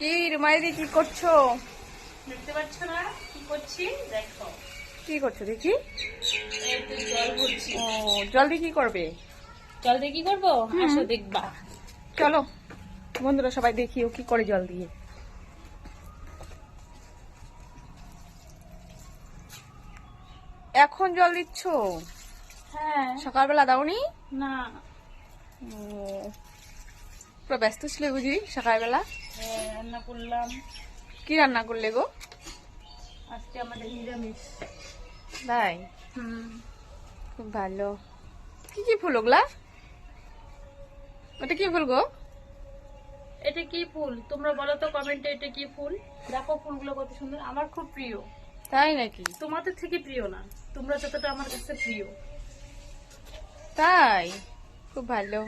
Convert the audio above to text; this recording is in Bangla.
কি রুমাইদি কি করছো? দেখতে পাচ্ছ না কি করছি? দেখো কি করছো দেখি। এই তো জল ভরছি। ও, জল দিয়ে কি করবে? জল দিয়ে কি করবো? আসো দেখবা। চলো বন্ধুরা সবাই দেখি ও কি করে জল দিয়ে। এখন জল দিচ্ছ? হ্যাঁ। সকালবেলা দাওনি? না। ও, পুরো ব্যস্ত ছিলে বুঝি সকালবেলা। হ্যাঁ, রান্না করলাম। কি রান্না করলে গো? আজকে আমাদের নিরামিষ। তাই? হুম। খুব ভালো। কি কি ফুল ওগুলা? ওটা কি ফুল গো? এটা কি ফুল তোমরা বলো তো কমেন্টে, এটা কি ফুল? দেখো ফুলগুলো কত সুন্দর, আমার খুব প্রিয়। তাই নাকি? তোমাদের থেকে প্রিয় না, তোমরা যতটা আমার কাছে প্রিয়। তাই? খুব ভালো।